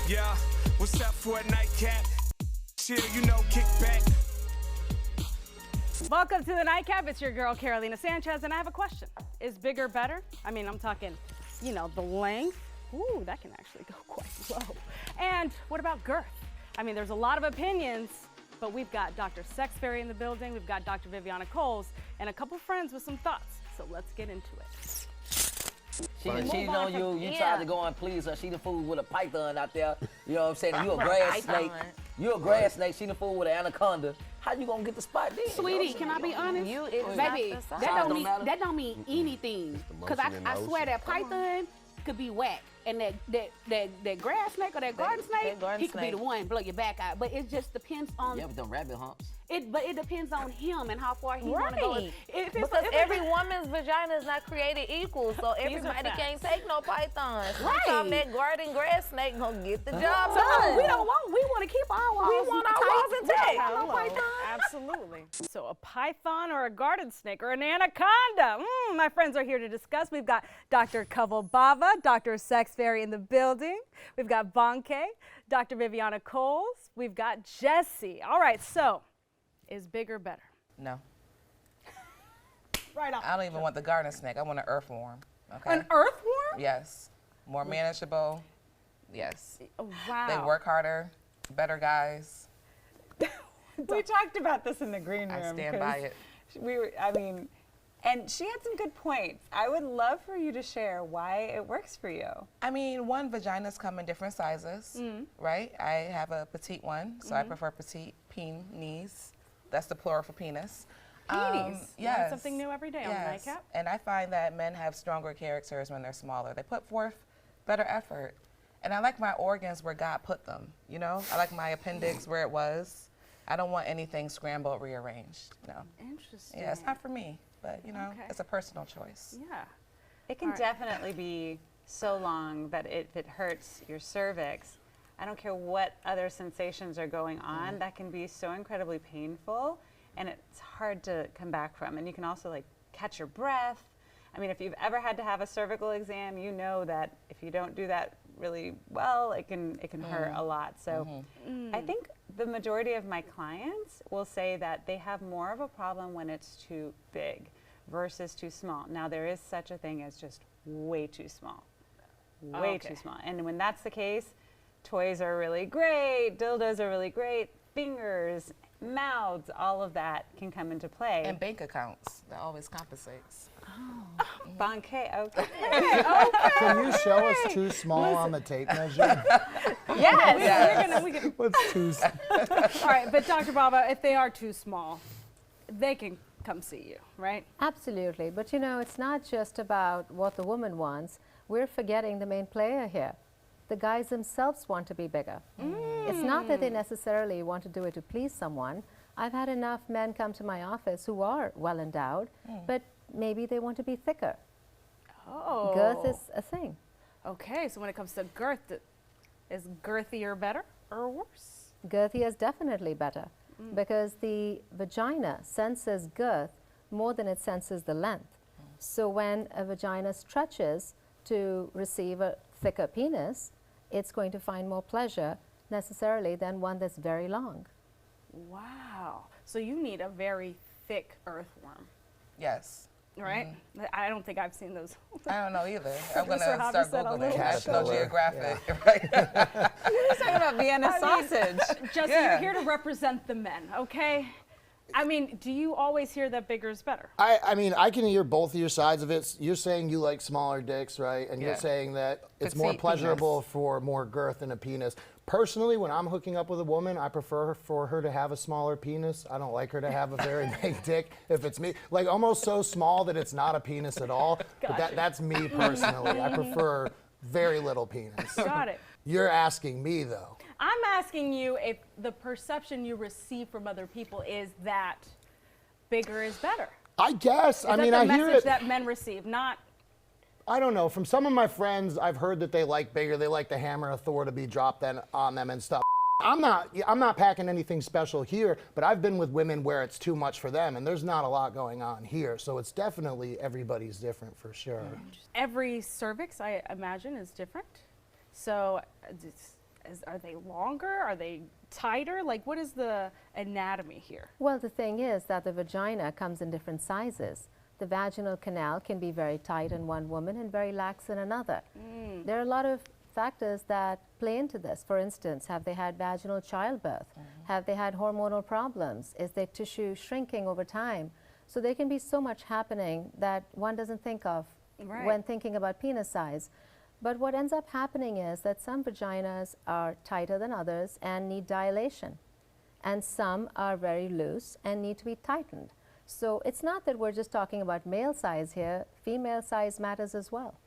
Yeah, what's up for a nightcap? Chill, you know, kick back. Welcome to the Nightcap. It's your girl, Carolina Sanchez, and I have a question. Is bigger better? I mean, I'm talking, you know, the length. Ooh, that can actually go quite low. And what about girth? I mean, there's a lot of opinions, but we've got Dr. Sex Fairy in the building. We've got Dr. Viviana Coles and a couple friends with some thoughts. So let's get into it. She done cheated on you. You tried to go and please her. She the fool with a python out there. You know what I'm saying? You a grass snake. You a grass snake. She the fool with an anaconda. How you gonna get the spot then? Sweetie, can I be honest? Baby, that don't mean anything. Cause I swear that python could be whack, and that grass snake or that garden snake, he could be the one blow your back out. But it just depends on. Yeah, with them rabbit humps. But it depends on him and how far he want to go. Because every woman's vagina is not created equal, so everybody can't take no pythons. Sometimes that garden grass snake gonna get the job done. We want to keep our walls. We want our walls intact. Absolutely. So a python or a garden snake or an anaconda? My friends are here to discuss. We've got Dr. Kaval Bava, Dr. Sex Fairy in the building. We've got Bonke, Dr. Viviana Coles. We've got Jesse. All right, so is bigger better? No. Right on. I don't even want the garden snake. I want an earthworm. Okay. An earthworm? Yes. More manageable. Yes. Wow. They work harder. Better guys. We talked about this in the green room. I stand by it. And she had some good points. I would love for you to share why it works for you. I mean, vaginas come in different sizes, right? I have a petite one, so I prefer petite penis. That's the plural for penis. Penis? Yes. Learn something new every day on the Nightcap. And I find that men have stronger characters when they're smaller. They put forth better effort. And I like my organs where God put them, you know? I like my appendix where it was. I don't want anything scrambled, rearranged, no. Interesting. Yeah, it's not for me, but you know, it's a personal choice. Yeah. It can definitely be so long that if it hurts your cervix, I don't care what other sensations are going on, that can be so incredibly painful, and it's hard to come back from. And you can also like catch your breath. I mean, if you've ever had to have a cervical exam, you know that if you don't do that really well, it can hurt a lot. So I think the majority of my clients will say that they have more of a problem when it's too big versus too small. Now there is such a thing as just way too small, way too small. And when that's the case, toys are really great, dildos are really great, fingers, mouths, all of that can come into play. And bank accounts, that always compensates. Banque, okay. Can you show us too small on the tape measure? Yes. We're gonna, What's too small? all right, but Dr. Baba, if they are too small, they can come see you, right? Absolutely, but you know, it's not just about what the woman wants. We're forgetting the main player here. The guys themselves want to be bigger. It's not that they necessarily want to do it to please someone. I've had enough men come to my office who are well endowed, but maybe they want to be thicker. Oh. Girth is a thing. Okay, so when it comes to girth, is girthier better or worse? Girthier is definitely better because the vagina senses girth more than it senses the length. So when a vagina stretches to receive a thicker penis, it's going to find more pleasure necessarily than one that's very long. Wow. So you need a very thick earthworm, Yes. right? I don't think I've seen those. I don't know either. I'm going to Producer start Javi said a Googling little National bit. Geographic. Right? We're talking about Vienna sausage. Jesse, you're here to represent the men, okay? I mean, do you always hear that bigger is better? I mean, I can hear both of your sides of it. You're saying you like smaller dicks, right? And you're saying that it's more Petite pleasurable for more girth in a penis. Personally, when I'm hooking up with a woman, I prefer for her to have a smaller penis. I don't like her to have a very big dick. If it's me, like almost so small that it's not a penis at all. But that's me personally. I prefer very little penis. Got it. You're asking me though. I'm asking you if the perception you receive from other people is that bigger is better. I guess. I mean, Is that I the hear message it. that men receive, not... I don't know. From some of my friends, I've heard that they like bigger. They like the hammer of Thor to be dropped on them and stuff. I'm not packing anything special here, but I've been with women where it's too much for them, and there's not a lot going on here. So it's definitely everybody's different for sure. Every cervix, I imagine, is different. So Are they longer? Are they tighter? Like, what is the anatomy here? Well, the thing is that the vagina comes in different sizes. The vaginal canal can be very tight in one woman and very lax in another. There are a lot of factors that play into this. For instance, have they had vaginal childbirth? Have they had hormonal problems? Is their tissue shrinking over time? So there can be so much happening that one doesn't think of when thinking about penis size. But what ends up happening is that some vaginas are tighter than others and need dilation, and some are very loose and need to be tightened. So it's not that we're just talking about male size here, female size matters as well.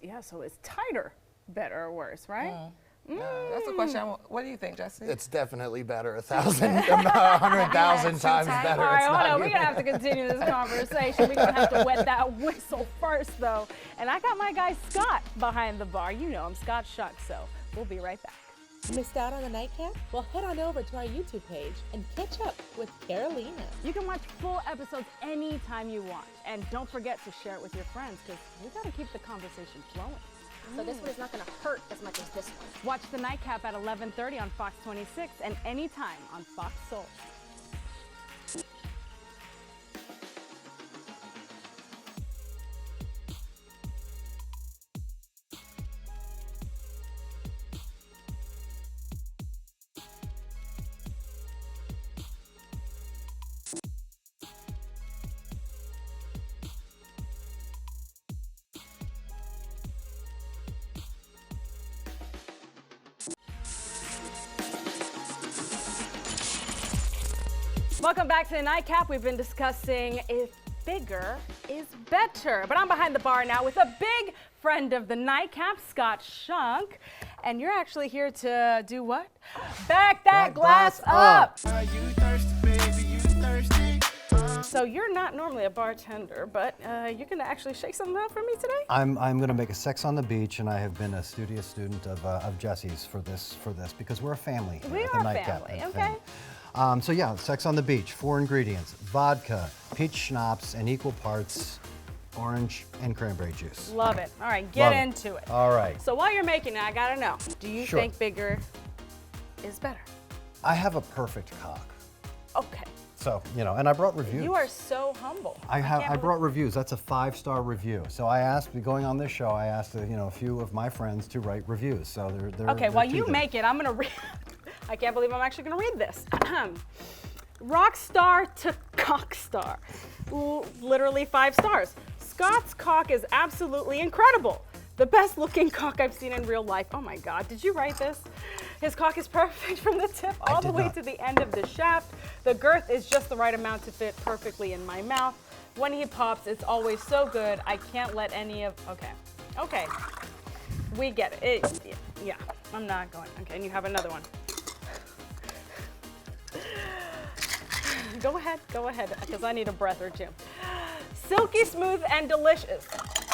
Yeah, so it's tighter, better or worse, right? That's a question. What do you think, Jesse? It's definitely better, 100,000 times better. All right, hold on. We're going to have to continue this conversation. We're going to have to wet that whistle first, though. And I got my guy Scott behind the bar. You know him, Scott Shuck. So we'll be right back. Missed out on the nightcap? Well, head on over to our YouTube page and catch up with Carolina. You can watch full episodes anytime you want. And don't forget to share it with your friends, because we got to keep the conversation flowing. So this one is not going to hurt as much as this one. Watch The Nightcap at 11:30 on Fox 26 and anytime on Fox Soul. Welcome back to The Nightcap. We've been discussing if bigger is better. But I'm behind the bar now with a big friend of The Nightcap, Scott Shunk. And you're actually here to do what? Back that glass up. Are you thirsty, baby? You thirsty? So you're not normally a bartender, but you're gonna actually shake something up for me today? I'm gonna make a sex on the beach, and I have been a studious student of Jesse's for this because we're a family here We at are the a Nightcap. family, okay. So yeah, sex on the beach, 4 ingredients: vodka, peach schnapps, and equal parts orange and cranberry juice. Love it. All right, get into it. All right. So while you're making it, I gotta know, do you Sure. think bigger is better? I have a perfect cock. Okay. So, and I brought reviews. You are so humble. I brought reviews. That's a 5-star review. So I asked, going on this show, I asked a few of my friends to write reviews. So they're Okay, while you make it, I'm gonna read. I can't believe I'm actually gonna read this. Rock star to cock star. Literally 5 stars. Scott's cock is absolutely incredible. The best looking cock I've seen in real life. Oh my God, did you write this? His cock is perfect from the tip all the way to the end of the shaft. The girth is just the right amount to fit perfectly in my mouth. When he pops, it's always so good. I can't let any of, okay. We get it. Yeah, I'm not going. Okay, and you have another one. Go ahead, because I need a breath or two. Silky smooth and delicious.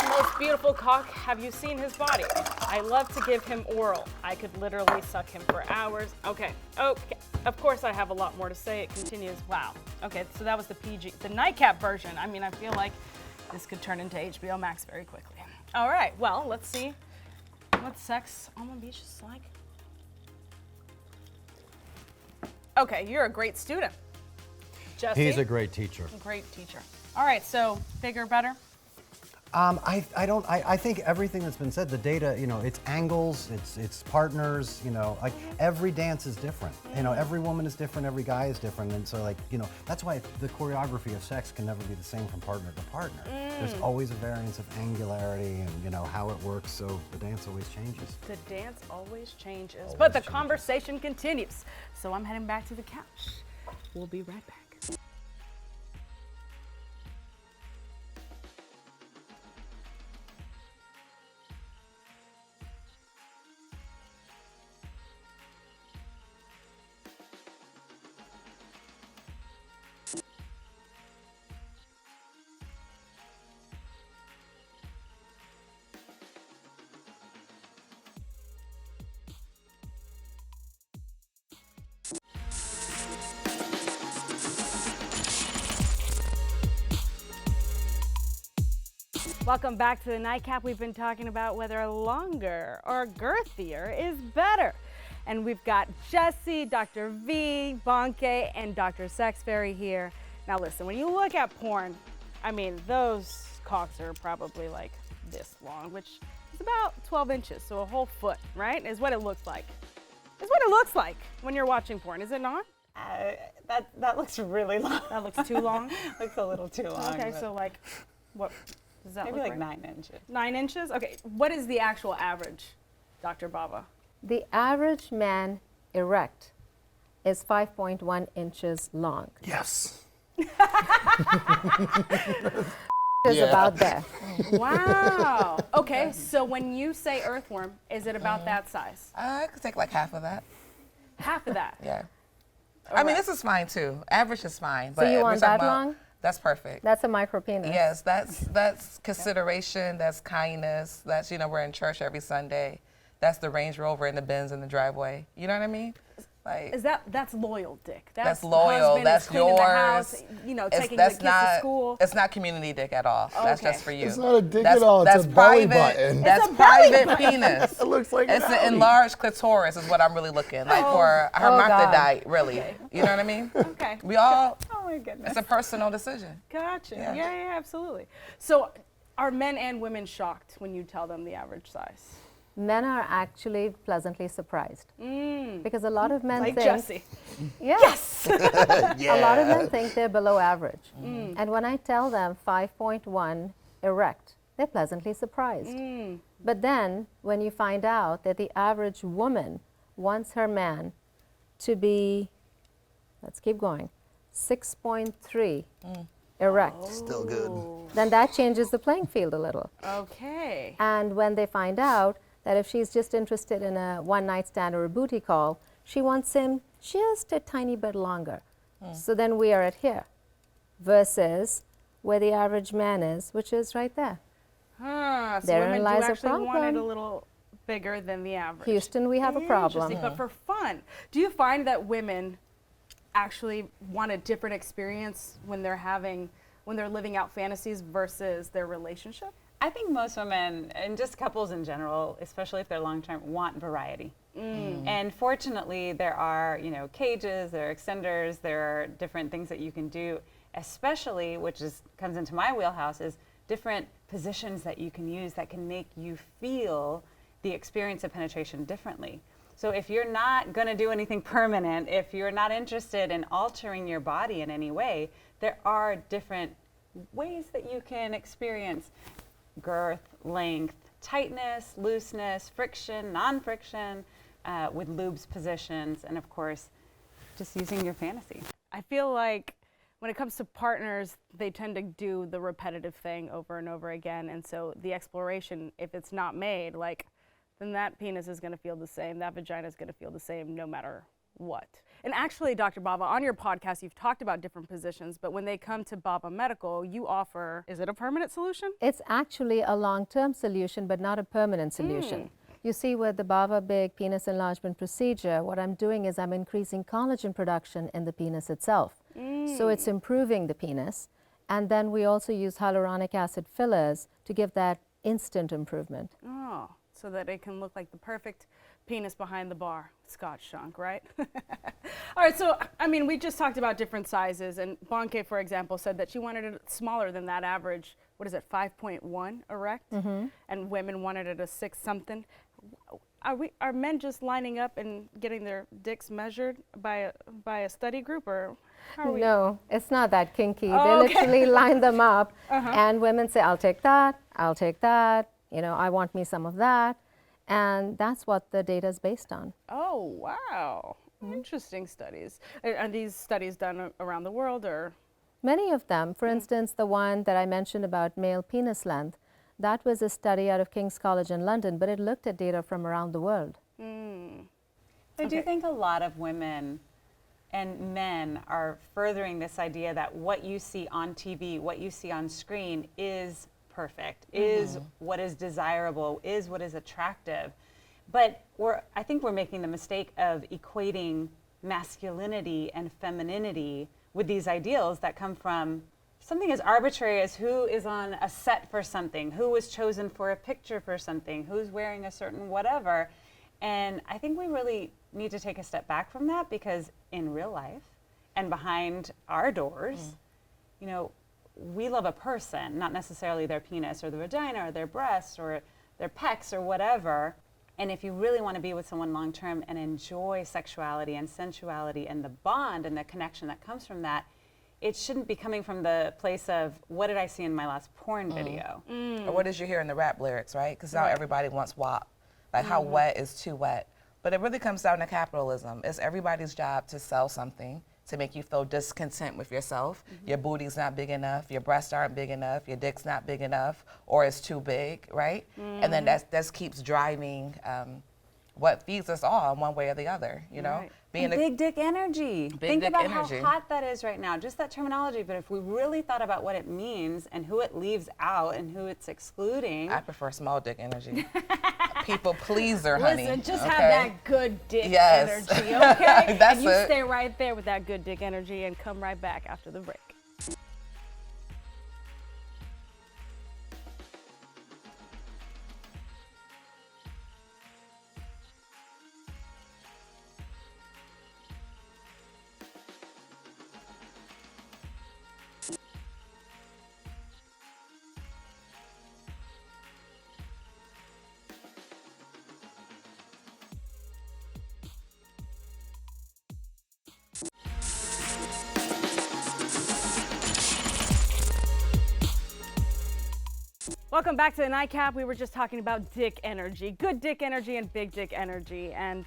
Most beautiful cock. Have you seen his body? I love to give him oral. I could literally suck him for hours. Okay. Of course I have a lot more to say. It continues. Wow. Okay, so that was the the Nightcap version. I mean, I feel like this could turn into HBO Max very quickly. All right, well, let's see what sex on the beach is like. Okay, you're a great student. Jesse? He's a great teacher. Great teacher. All right, so bigger, better? I think everything that's been said, the data, it's angles, it's partners, like every dance is different. Every woman is different, every guy is different. And so that's why the choreography of sex can never be the same from partner to partner. There's always a variance of angularity and, how it works, so the dance always changes. The dance always changes, but the conversation continues. So I'm heading back to the couch. We'll be right back. Welcome back to the Nightcap. We've been talking about whether longer or girthier is better. And we've got Jesse, Dr. V, Bonke, and Dr. Sex Fairy here. Now listen, when you look at porn, I mean, those cocks are probably like this long, which is about 12 inches, so a whole foot, right? Is what it looks like. Is what it looks like when you're watching porn, is it not? That looks really long. That looks too long? Looks a little too long. Okay, so like, what does that maybe look like like? 9 inches. 9 inches? Okay, what is the actual average, Dr. Baba? The average man erect is 5.1 inches long. Yes. Is about there. Wow. Okay, so when you say earthworm, is it about that size? I could take like half of that. Half of that? Yeah. I mean, this is fine too. Average is fine. But So you if want we're talking that about- long? That's perfect. That's a micro penis. Yes, that's consideration, that's kindness, that's, we're in church every Sunday. That's the Range Rover in the Benz in the driveway. You know what I mean? Like, That's loyal dick. that's the loyal, husband that's is cleaning yours. the house, taking the kids to school. It's not community dick at all. That's Okay. just for you. It's not a dick That's- at all. It's That's a belly private. button. That's It's a belly private button. penis. It looks like It's an an alley. enlarged clitoris is what I'm really looking like for hermaphrodite, really. Okay. You know what I mean? Okay. We all. Oh my goodness. It's a personal decision. Gotcha. Yeah. Yeah, absolutely. So are men and women shocked when you tell them the average size? Men are actually pleasantly surprised because a lot of men Like think, Jesse. yeah, Yes. a lot of men think they're below average. And when I tell them 5.1 erect, they're pleasantly surprised. But then when you find out that the average woman wants her man to be, let's keep going, 6.3 erect, Still good. then that changes the playing field a little. Okay. And when they find out that if she's just interested in a one-night stand or a booty call, she wants him just a tiny bit longer. So then we are at here versus where the average man is, which is right there. So Therein women lies do a actually want it a problem. little bigger than the average. Houston, we have a problem. Interesting, but for fun. Do you find that women actually want a different experience when they're living out fantasies versus their relationship? I think most women, and just couples in general, especially if they're long-term, want variety. And fortunately, there are, cages, there are extenders, there are different things that you can do, especially, which comes into my wheelhouse, is different positions that you can use that can make you feel the experience of penetration differently. So if you're not going to do anything permanent, if you're not interested in altering your body in any way, there are different ways that you can experience girth, length, tightness, looseness, friction, non-friction, with lubes positions, and of course, just using your fantasy. I feel like when it comes to partners, they tend to do the repetitive thing over and over again. And so the exploration, if it's not made, then that penis is going to feel the same. That vagina is going to feel the same no matter what. And actually, Dr. Baba, on your podcast, you've talked about different positions, but when they come to Baba Medical, you offer, is it a permanent solution? It's actually a long-term solution, but not a permanent solution. You see, with the Baba Big penis enlargement procedure, what I'm doing is I'm increasing collagen production in the penis itself. So it's improving the penis. And then we also use hyaluronic acid fillers to give that instant improvement. Oh, so that it can look like the perfect penis behind the bar, Scotch Shunk, right? All right, so, we just talked about different sizes, and Bonke, for example, said that she wanted it smaller than that average, 5.1 erect? And women wanted it a 6-something. Are men just lining up and getting their dicks measured by a study group, or how are we? No, it's not that kinky. Oh, They literally line them up, and women say, I'll take that, I want me some of that. And that's what the data is based on. Oh, wow. Interesting studies. Are these studies done around the world, or? Many of them. For instance, the one that I mentioned about male penis length, that was a study out of King's College in London, but it looked at data from around the world. I do think a lot of women and men are furthering this idea that what you see on TV, what you see on screen is perfect, is what is desirable, is what is attractive. But I think we're making the mistake of equating masculinity and femininity with these ideals that come from something as arbitrary as who is on a set for something, who was chosen for a picture for something, who's wearing a certain whatever. And I think we really need to take a step back from that, because in real life and behind our doors, you know, we love a person, not necessarily their penis or the vagina or their breasts or their pecs or whatever. And if you really want to be with someone long term and enjoy sexuality and sensuality and the bond and the connection that comes from that, it shouldn't be coming from the place of, what did I see in my last porn video? Or what did you hear in the rap lyrics, right? Because now everybody wants WAP. Like, how wet is too wet? But it really comes down to capitalism. It's everybody's job to sell something to make you feel discontent with yourself. Your booty's not big enough, your breasts aren't big enough, your dick's not big enough, or it's too big, right? And then that keeps driving what feeds us all in one way or the other, you know? And big dick energy. Think about how hot that is right now, just that terminology. But if we really thought about what it means and who it leaves out and who it's excluding. I prefer small dick energy. People pleaser, honey. Listen, just have that good dick energy, okay? That's and you stay right there with that good dick energy and come right back after the break. Welcome back to the Nightcap. We were just talking about dick energy, good dick energy and big dick energy. And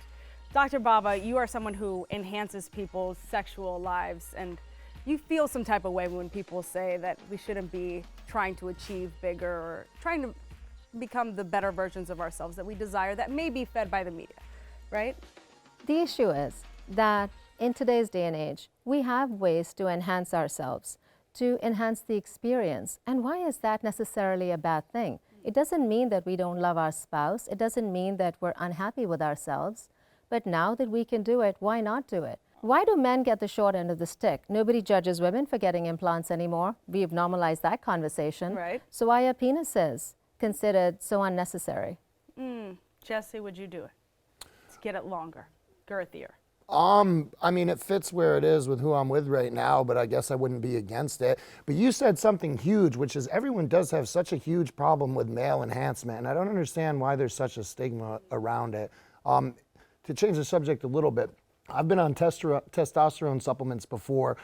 Dr. Baba, you are someone who enhances people's sexual lives, and you feel some type of way when people say that we shouldn't be trying to achieve bigger or trying to become the better versions of ourselves that we desire that may be fed by the media, right? The issue is that in today's day and age, we have ways to enhance ourselves, to enhance the experience. And why is that necessarily a bad thing? It doesn't mean that we don't love our spouse. It doesn't mean that we're unhappy with ourselves. But now that we can do it, why not do it? Why do men get the short end of the stick? Nobody judges women for getting implants anymore. We've normalized that conversation. Right. So why are penises considered so unnecessary? Jesse, would you do it? To get it longer, girthier? I mean, it fits where it is with who I'm with right now, but I guess I wouldn't be against it. But you said something huge, which is everyone does have such a huge problem with male enhancement, and I don't understand why there's such a stigma around it. To change the subject a little bit, I've been on testosterone supplements before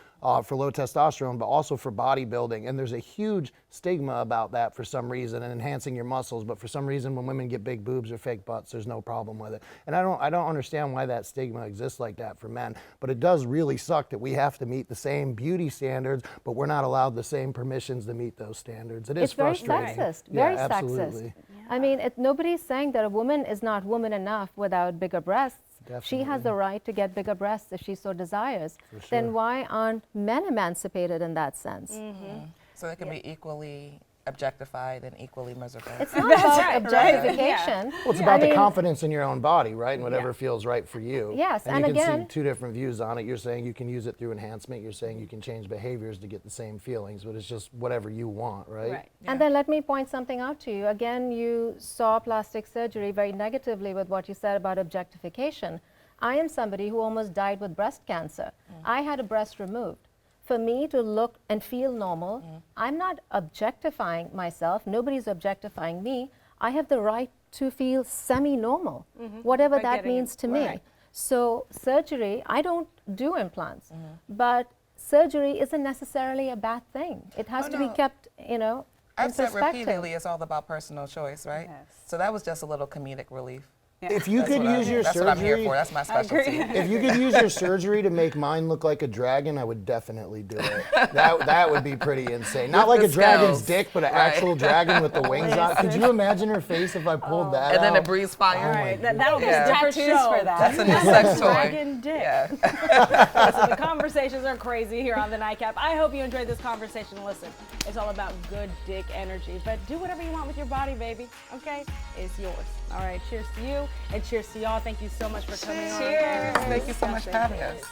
for low testosterone, but also for bodybuilding. And there's a huge stigma about that for some reason, and enhancing your muscles. But for some reason, when women get big boobs or fake butts, there's no problem with it. And I don't understand why that stigma exists like that for men. But it does really suck that we have to meet the same beauty standards, but we're not allowed the same permissions to meet those standards. It is frustrating. It's very sexist. Very yeah, sexist. absolutely. Yeah. I mean, nobody's saying that a woman is not woman enough without bigger breasts. Definitely. She has the right to get bigger breasts if she so desires. For sure. Then why aren't men emancipated in that sense? So they can be equally objectified and equally miserable. It's not about objectification. Well, it's about the confidence in your own body, right? And whatever feels right for you. Yes, and you can again, see two different views on it. You're saying you can use it through enhancement. You're saying you can change behaviors to get the same feelings, but it's just whatever you want, right? Right. Yeah. And then let me point something out to you. Again, you saw plastic surgery very negatively with what you said about objectification. I am somebody who almost died with breast cancer. I had a breast removed. For me to look and feel normal, I'm not objectifying myself. Nobody's objectifying me. I have the right to feel semi-normal, whatever that means to me. So surgery, I don't do implants, but surgery isn't necessarily a bad thing. It has to be kept, you know, I've in said perspective. repeatedly it's all about personal choice, right? Yes. So that was just a little comedic relief. Yeah. If you could use your That's surgery, what I'm here for. That's my specialty. if you could use your surgery to make mine look like a dragon, I would definitely do it. That would be pretty insane. Not like a dragon's dick, but an actual dragon with the wings on it. Could you imagine her face if I pulled that And out? then it breathes fire. All right, that'll be a Tattoos different show. for that. That's a new sex toy. Dragon dick. Yeah. Listen, the conversations are crazy here on the Nightcap. I hope you enjoyed this conversation. Listen, it's all about good dick energy, but do whatever you want with your body, baby. Okay? It's yours. All right, cheers to you, and cheers to y'all. Thank you so much for coming on. Cheers. Thank you so much for having us.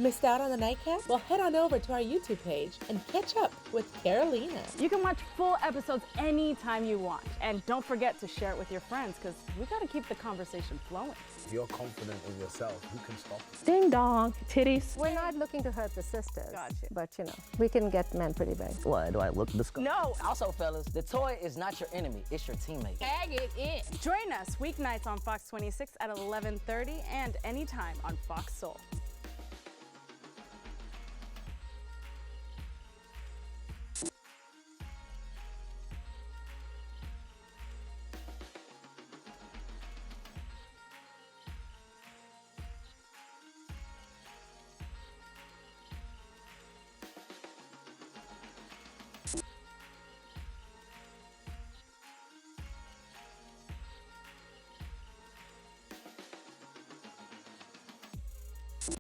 Missed out on the nightcap? Well, head on over to our YouTube page and catch up with Carolina. You can watch full episodes anytime you want. And don't forget to share it with your friends, because we got to keep the conversation flowing. If you're confident in yourself, who can stop you? Ding dong, titties. We're not looking to hurt the sisters. Gotcha. But, you know, we can get men pretty big. What, do I look disgusting? No. Also, fellas, the toy is not your enemy, it's your teammate. Tag it in. Join us weeknights on Fox 26 at 11:30 and anytime on Fox Soul.